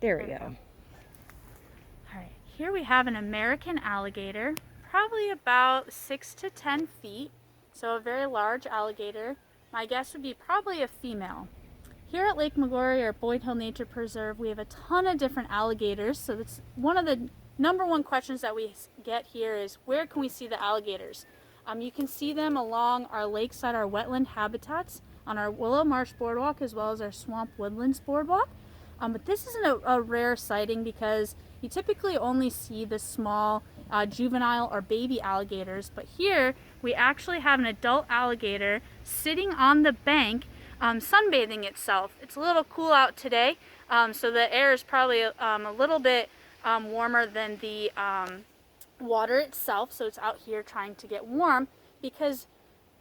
There we go. All right, here we have an American alligator, probably about 6 to 10 feet, so a very large alligator. My guess would be probably a female. Here at Lake Maggiore or Boyd Hill Nature Preserve, we have a ton of different alligators. So that's one of the number one questions that we get here is, where can we see the alligators? You can see them along our lakeside, our wetland habitats, on our Willow Marsh Boardwalk, as well as our Swamp Woodlands Boardwalk. But this isn't a rare sighting because you typically only see the small juvenile or baby alligators. But here we actually have an adult alligator sitting on the bank, sunbathing itself. It's a little cool out today, so the air is probably a little bit warmer than the water itself, so it's out here trying to get warm, because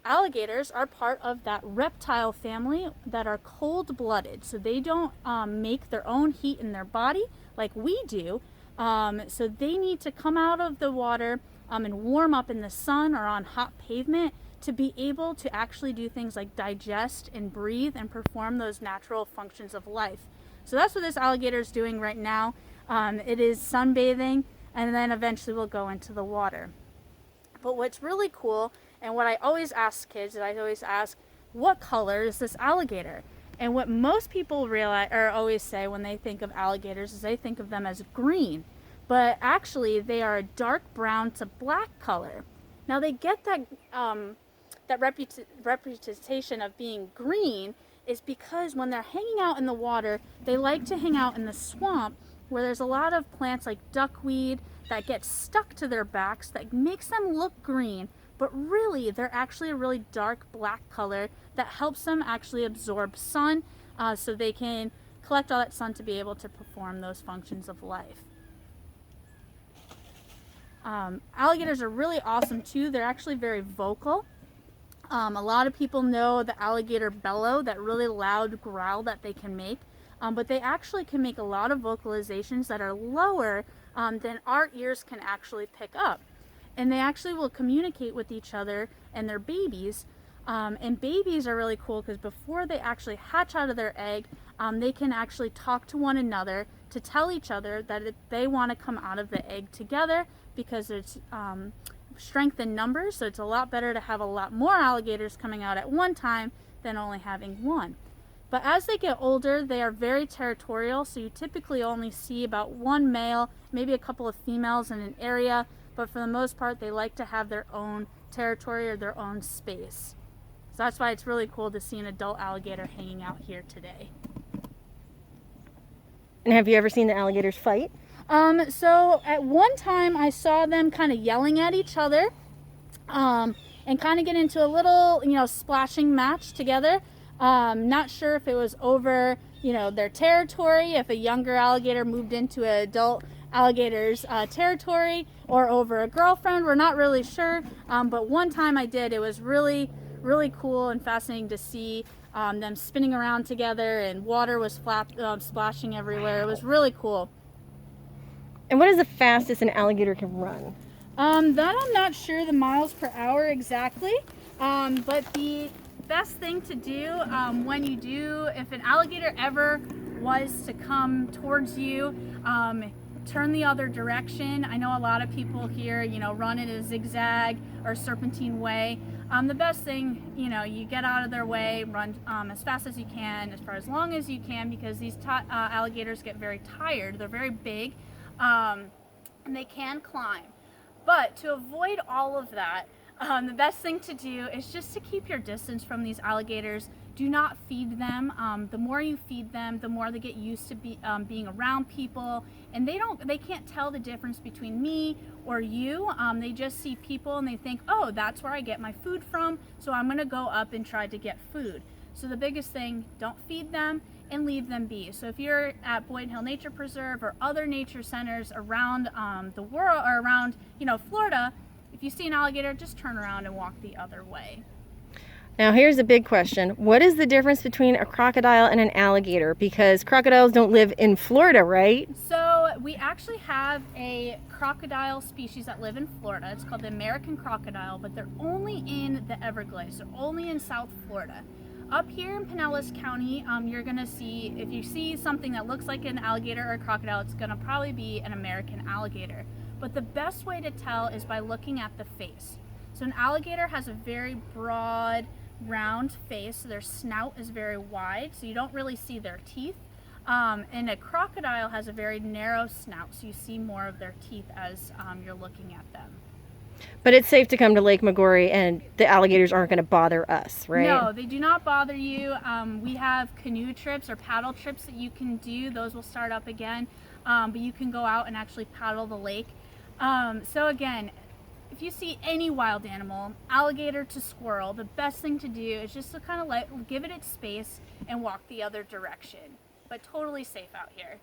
alligators are part of that reptile family that are cold-blooded, so they don't make their own heat in their body like we do, so they need to come out of the water and warm up in the sun or on hot pavement to be able to actually do things like digest and breathe and perform those natural functions of life. So that's what this alligator is doing right now. It is sunbathing, and then eventually we'll go into the water. But what's really cool, and what I always ask kids, is I always ask, what color is this alligator? And what most people realize, or always say when they think of alligators, is they think of them as green. But actually they are a dark brown to black color. Now they get that reputation of being green is because when they're hanging out in the water, they like to hang out in the swamp where there's a lot of plants like duckweed that get stuck to their backs that makes them look green, but really they're actually a really dark black color that helps them actually absorb sun, so they can collect all that sun to be able to perform those functions of life. Alligators are really awesome too. They're actually very vocal. A lot of people know the alligator bellow, that really loud growl that they can make, but they actually can make a lot of vocalizations that are lower than our ears can actually pick up. And they actually will communicate with each other and their babies. And babies are really cool because before they actually hatch out of their egg, they can actually talk to one another to tell each other that they want to come out of the egg together, because it's strength in numbers, so it's a lot better to have a lot more alligators coming out at one time than only having one. But as they get older, they are very territorial, so you typically only see about one male, maybe a couple of females in an area, but for the most part they like to have their own territory or their own space. So that's why it's really cool to see an adult alligator hanging out here today. And have you ever seen the alligators fight? So at one time I saw them kind of yelling at each other, and kind of get into a little, splashing match together. Not sure if it was over, their territory, if a younger alligator moved into an adult alligator's territory, or over a girlfriend. We're not really sure, but one time I did. It was really, really cool and fascinating to see them spinning around together, and water was splashing everywhere. It was really cool. And what is the fastest an alligator can run? That I'm not sure the miles per hour exactly, but the best thing to do if an alligator ever was to come towards you, turn the other direction. I know a lot of people here, run in a zigzag or serpentine way. The best thing, you get out of their way, run as fast as you can, as far as long as you can, because these alligators get very tired. They're very big, and they can climb. But to avoid all of that, the best thing to do is just to keep your distance from these alligators. Do not feed them. The more you feed them, the more they get used to being around people, and they can't tell the difference between me or you. They just see people and they think, oh, that's where I get my food from, so I'm gonna go up and try to get food. So the biggest thing, don't feed them and leave them be. So if you're at Boyd Hill Nature Preserve or other nature centers around the world, or around Florida, if you see an alligator, just turn around and walk the other way. Now here's a big question. What is the difference between a crocodile and an alligator? Because crocodiles don't live in Florida, right? So we actually have a crocodile species that live in Florida. It's called the American crocodile, but they're only in the Everglades. They're only in South Florida. Up here in Pinellas County, you're gonna see, if you see something that looks like an alligator or a crocodile, it's gonna probably be an American alligator. But the best way to tell is by looking at the face. So an alligator has a very broad, round face, so their snout is very wide, so you don't really see their teeth. And a crocodile has a very narrow snout, so you see more of their teeth as you're looking at them. But it's safe to come to Lake Magori and the alligators aren't going to bother us, right? No, they do not bother you. We have canoe trips or paddle trips that you can do. Those will start up again, but you can go out and actually paddle the lake. So again, if you see any wild animal, alligator to squirrel, the best thing to do is just to kind of give it its space and walk the other direction. But totally safe out here.